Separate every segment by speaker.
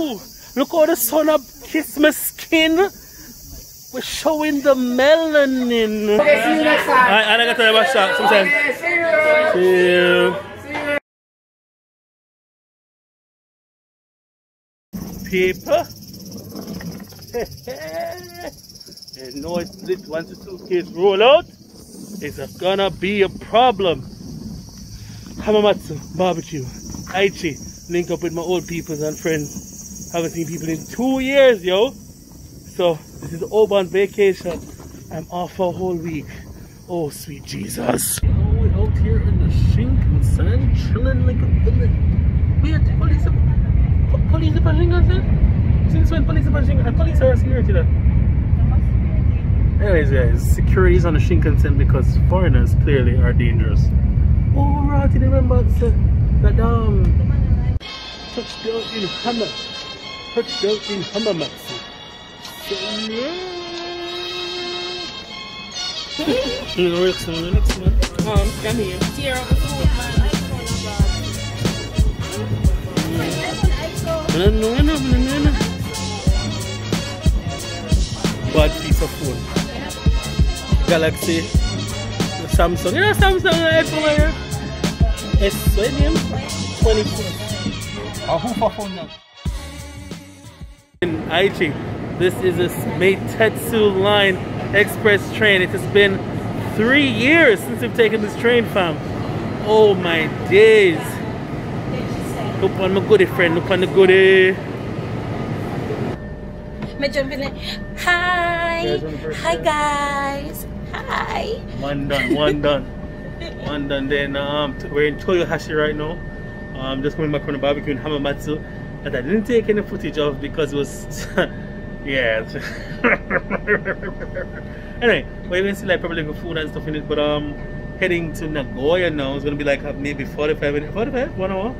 Speaker 1: Ooh, look how the sun up kissed my skin. We're showing the melanin.
Speaker 2: Okay, see you next time.
Speaker 1: I gotta tell you about shot sometimes. See you. People. You know it's lit once the suitcase roll out. It's gonna be a problem. Hamamatsu, barbecue, Aichi, link up with my old peoples and friends. Haven't seen people in 2 years, yo. So this is Obon vacation. I'm off for a whole week. Oh, sweet Jesus. We're out here in the Shinkansen, chilling like a villain. Wait, police are Shinkansen? Since when police are Shinkansen? Police are security then? Anyways, guys, security is on the Shinkansen because foreigners clearly are dangerous. Oh, right, you remember that touchdown in Hamamatsu. Next man. Come here. Tear up the food, man. Bad piece of phone. Galaxy. Samsung. You know Samsung iPhone here? S24. Who for phone now? In Aichi, this is a Meitetsu Line Express train. It has been 3 years since we've taken this train, fam. Oh my days. Look on my goodie friend, look on the goodie.
Speaker 3: Me jumping like, hi, hi guys, hi.
Speaker 1: One done. Then we're in Toyohashi right now. Just coming back from the barbecue in Hamamatsu that I didn't take any footage of because it was yeah. Anyway, we're gonna see like probably good food and stuff in it, but heading to Nagoya now. It's gonna be like maybe 45 minutes, 1 hour,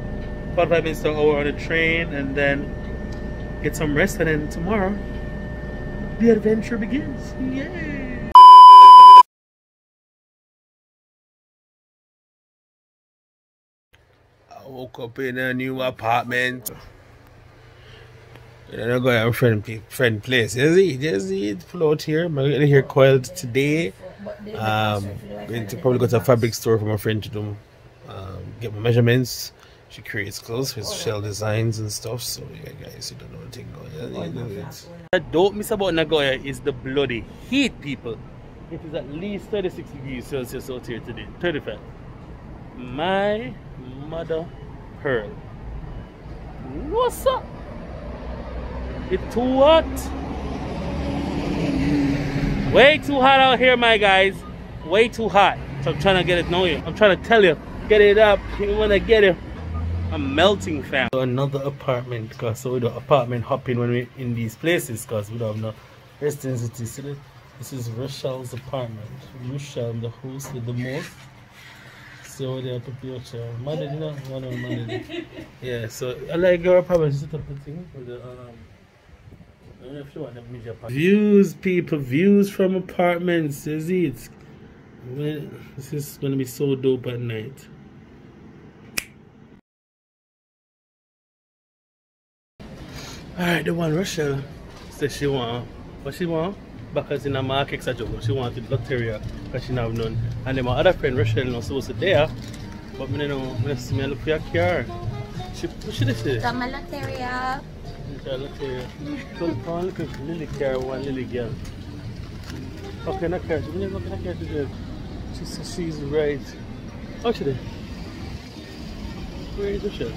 Speaker 1: 45 minutes to an hour on the train, and then get some rest, and then tomorrow the adventure begins. Yay! I woke up in a new apartment. And I go to a friend place. There's the float here. I'm gonna get here coiled today. Going to probably go to a fabric store for my friend to do get my measurements. She creates clothes with shell designs and stuff. So yeah, guys, you don't know anything going on. What I don't miss about Nagoya is the bloody heat, people. It is at least 36 degrees Celsius out here today. 35. My mother pearl. What's up? It's too hot. Way too hot out here, my guys. Way too hot. So I'm trying to get it now. I'm trying to tell you, get it up. When I get it, I'm melting, fam. So another apartment, cause so we do apartment hopping when we're in these places, cause we don't have no residency. See, this is Rochelle's apartment. Rochelle, the host with the most. So they have to pay yeah, so I like your apartment. Set up the thing for the I don't know if you want the major part. Views, people, views from apartments. Is it? This is gonna be so dope at night. Alright, the one Rochelle says she want what she want. Because in a market she wanted Lotteria because she have none. And then my other friend Rochelle not supposed to there. But I don't know, I see me look for your car. What should I say?
Speaker 3: Got my Lotteria.
Speaker 1: Lotteria. So I'm looking for Lily car, one Lily girl. Okay, not car. She didn't look at car today. She says she's right. How should I? Where is Rochelle?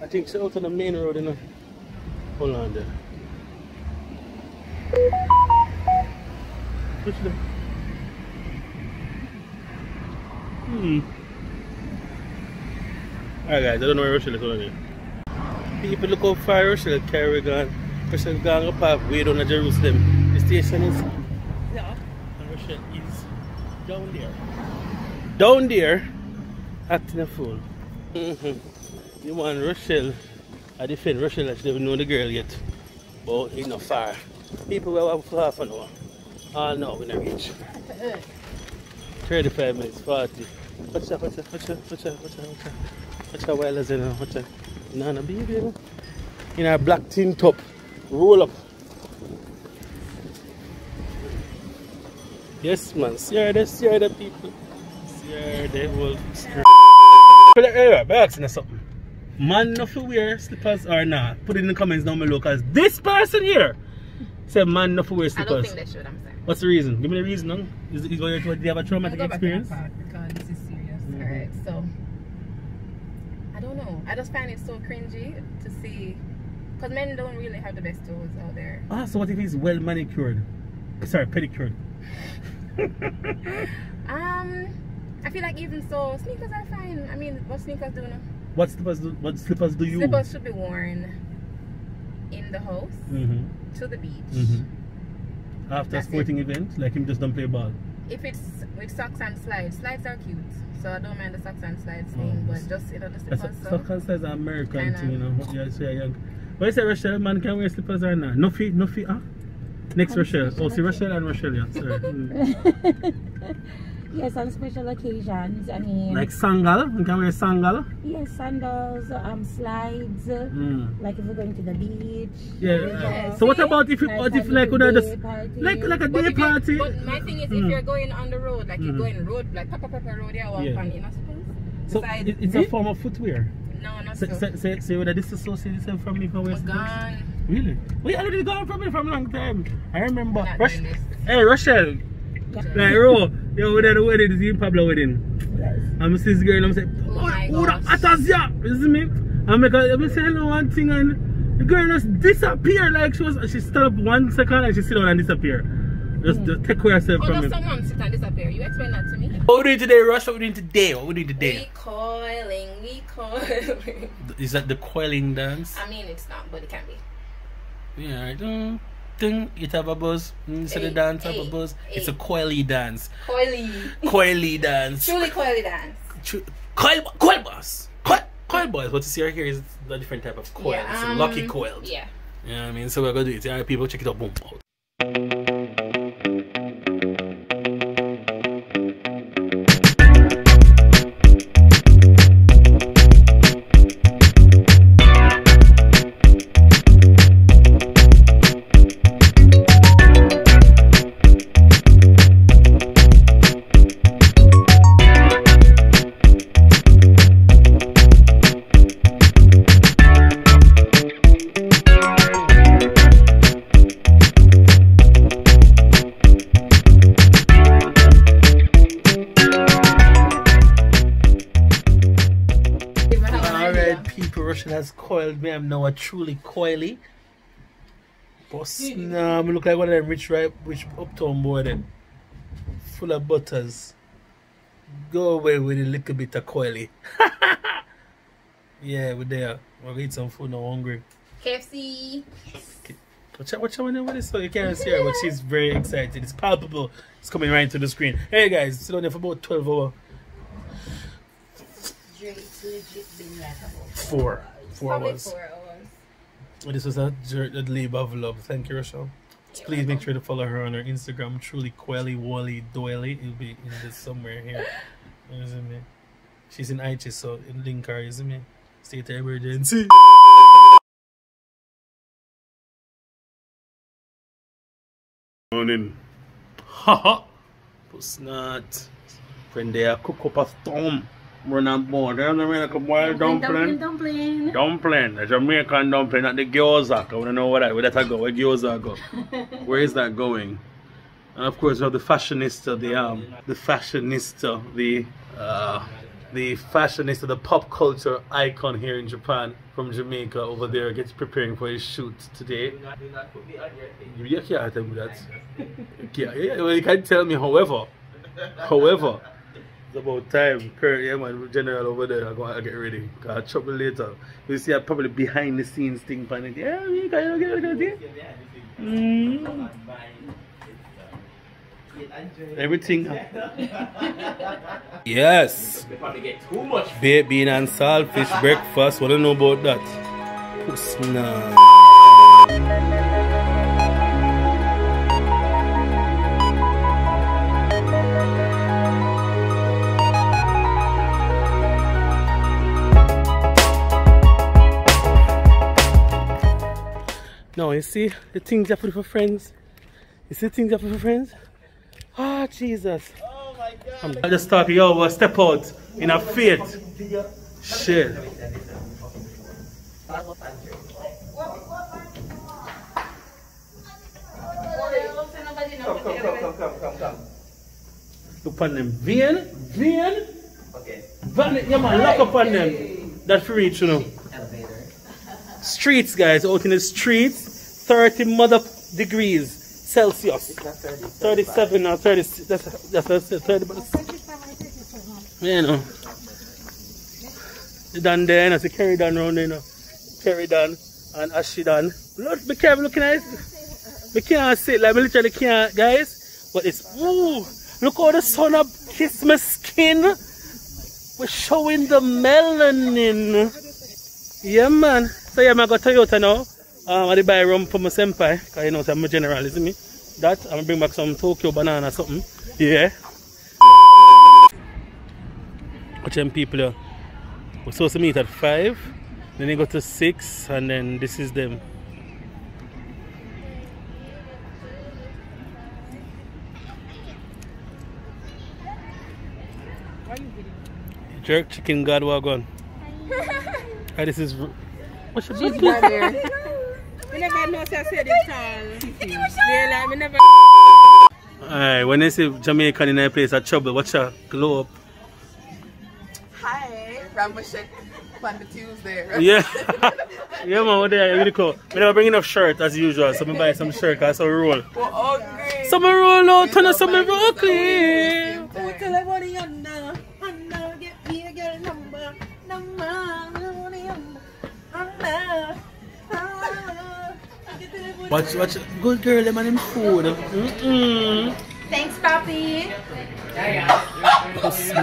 Speaker 1: I think she's out on the main road, you know. Hold on there. What's that? Alright guys, I don't know where Rochelle is going here. People look how far Rochelle carry gone. Rochelle gone up halfway down to Jerusalem. The station is yeah. And Rochelle is down there. Down there acting a fool. You want Rochelle, I defend Rochelle that she never know the girl yet. But it's not far. People will have for half an hour. Oh no, we're not reach. 35 minutes, 40. What's that? What's that? What's that? What's that? What's that? What's that? What's that? What's that? Nana baby. in our black tin top. Roll up. Yes, man. See the people. See the whole street. But asking us something. Man, not to wear slippers or not? Put it in the comments down below, because this person here said man not to wear slippers.
Speaker 3: I don't think they should, I'm saying.
Speaker 1: What's the reason? Give me the reason, no? Is it going to have a traumatic experience?
Speaker 3: Because this is serious. Alright, so I don't know. I just find it so cringy to see, because men don't really have the best toes out there.
Speaker 1: Ah, so what if he's well manicured? Sorry, pedicured.
Speaker 3: I feel like even so, sneakers are fine. I mean, what sneakers do now?
Speaker 1: What slippers do you?
Speaker 3: Slippers should be worn in the house, to the beach.
Speaker 1: After a sporting event, like him just don't play ball.
Speaker 3: If it's with socks and slides, slides are cute, so I don't mind the socks and slides thing, but just the slippers.
Speaker 1: Socks and slides are American thing, you know. Yeah, so young. But you say Rochelle, man can wear slippers or not? No feet, ah? Next Rochelle. Oh, see Rochelle and Rochelle, yeah. Sorry.
Speaker 2: Yes, on special occasions. I mean,
Speaker 1: like sandal? You can wear sandal?
Speaker 2: Yes, sandals, slides. Like if we're going to the beach.
Speaker 1: Yeah. So what about if like with just like a day party?
Speaker 3: But my thing is, if you're going on the road, like you're going road, like papa road, you walk on, you know,
Speaker 1: so it's a form of footwear.
Speaker 3: No, not
Speaker 1: so. Say whether this associates yourself from me for wear
Speaker 3: gone.
Speaker 1: Really? We already gone from me from a long time. I remember. Hey, Rochelle. Like, Ro, yo, we're at the wedding, it's in Pablo wedding. I'm see this girl and I'm saying, oh, the Atazia! You see me? I'm saying hello one thing and the girl just disappear, like she stood up 1 second and she sit down and disappear. Just take away herself from me.
Speaker 3: Someone sit and disappear. You explain that to me.
Speaker 1: What we doing today, Rush? What we doing today?
Speaker 3: We coiling.
Speaker 1: Is that the coiling dance?
Speaker 3: I mean, it's not, but it can be.
Speaker 1: Yeah, I don't think it have a buzz. Instead of dance have a buzz. It's a coily dance. Coily dance.
Speaker 3: Truly coily dance.
Speaker 1: Coil boss. Coil boys. What you see right here is a different type of coil.
Speaker 3: Yeah,
Speaker 1: it's a lucky coil.
Speaker 3: Yeah.
Speaker 1: You know what I mean? So we're gonna do it. Yeah, people check it out. Boom. Has coiled me. I'm now a truly coily. But nah, I look like one of them rich uptown boy them. Full of butters. Go away with a little bit of coily. Yeah, we're there. We're gonna eat some food now, hungry.
Speaker 3: KFC.
Speaker 1: Watch out when this so you can't see her, but she's very excited. It's palpable. It's coming right to the screen. Hey guys, sit down there for about 12 hours. Four hours. 4 hours. This was a labor of love. Thank you, Rochelle. Please make sure to follow her on her Instagram, truly Quelly Wally Doily. It'll be in this somewhere here. Isn't it? She's in IG, so in link her, isn't it? State of emergency. Morning. Haha. Puss not. Friend there, cook up a storm. Run and bone. There's a wild dumpling. Dumpling. A Jamaican dumpling, not the gyoza. I want to know where that go. Where gyoza go? Where is that going? And of course we have the fashionista, the pop culture icon here in Japan, from Jamaica over there, gets preparing for his shoot today. You can't tell me that. Well, you can tell me, however. It's about time. Yeah, man, General over there, I'm going to get ready. I'll trouble later. You see, I'm probably behind the scenes thing. Yeah, you can get ready. Everything. Yes. Baked bean and saltfish breakfast. What do you know about that? Puss nah. No, you see the things you put for friends? You see the things you put for friends? Ah, Jesus. Oh my God. I just thought, yo, we'll step out in a faith. Shit. Come. Look on them. Vein? Okay. Yeah, man, lock up on them. That's for reach, you know. Streets, guys, out in the streets, 30 degrees Celsius. 37 or 30. That's 30. You know. Down there, I see carry down round there, you know. Carry down and Ashy down. Look, be careful looking at it. We can't see it, like, we literally can't, guys. But it's, ooh, look how the sun up kiss my skin. We're showing the melanin. Yeah, man. So, yeah, I got Toyota now. I buy rum for my senpai, because you know, I'm a general, isn't me? That, I'm going to bring back some Tokyo banana or something. Yeah. Watch them people here. We're supposed to meet at 5. Then they go to 6, and then this is them. Jerk chicken god wagon. This is what's your
Speaker 3: She's not there. We never know I said this tall. Yeah, like, never.
Speaker 1: Alright, when they say Jamaican in a place of trouble, watch her glow up.
Speaker 3: Hi, Rambushek on the Tuesday. Right?
Speaker 1: Yeah. Yeah, man, what there? Really cool. We never bring enough shirt as usual, so I buy some shirt because I roll.
Speaker 3: Okay.
Speaker 1: Some roll out, turn some roll clean. Watch, good girl, them and them food.
Speaker 3: Thanks, Papi.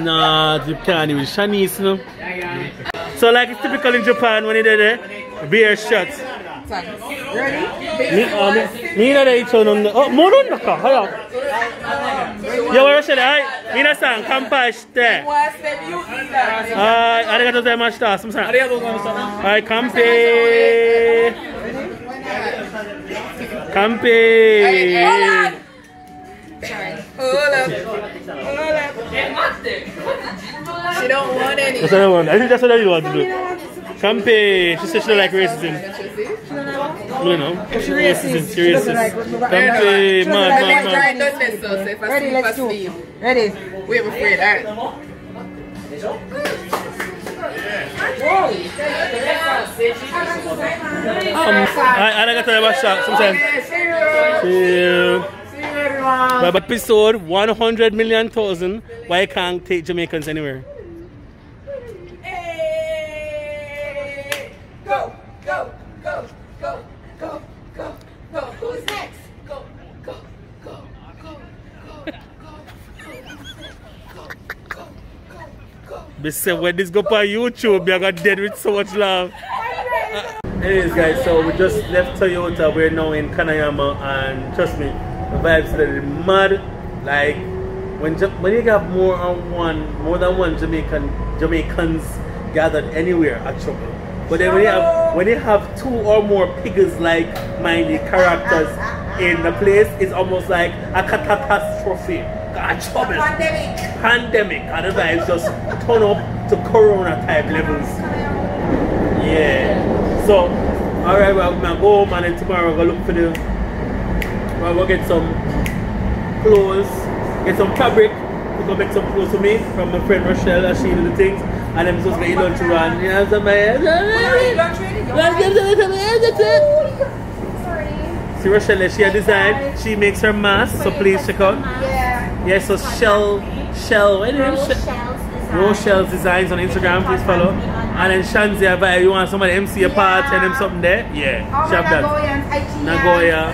Speaker 1: Nah, you can't even Chinese, you know. So, like it's typical in Japan when you did it, beer shots.
Speaker 3: Ready?
Speaker 1: Me not eat on the. Oh, more on the car. Hello. You want to say that? Me not saying kampai shite. Arigatou gozaimashita. Alright, kampai. Kampai.
Speaker 3: Hold up. She don't want any.
Speaker 1: That's what I want. I think that's what you want to do. Kampai. She said she don't like racism. No, no. She racist. She racist. Kampai. Man.
Speaker 3: Ready, let's do it. Ready. We're afraid. Alright.
Speaker 1: I got to have a shot sometimes. See you. But episode 100 million thousand. Why I can't take Jamaicans anywhere?
Speaker 3: Hey, go. Who's next? Go.
Speaker 1: They say when this go on YouTube, I got dead with so much love. Anyways, guys, so we just left Toyota. We're now in Kanayama, and trust me, the vibes are mad. Like when you have more than one Jamaicans gathered anywhere at trouble. But then when you have 2 or more Piggles-like-minded characters in the place, it's almost like a catastrophe. A trouble. Pandemic. And the vibes just turn up to Corona type levels. Yeah. So, alright, we're gonna go home and then tomorrow we're gonna look for we'll get some clothes, get some fabric. We're gonna make some clothes for me from my friend Rochelle as she did the things. And then just get lunch run. Yeah, see Rochelle, she a design. She makes her mask, so please check out. Yeah, so Rochelle's Designs on Instagram, please follow. And then Chanzi, you want somebody MC a part and them something there? Yeah, she have that. Nagoya.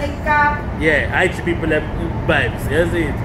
Speaker 1: Yeah, IG people have vibes. You see it?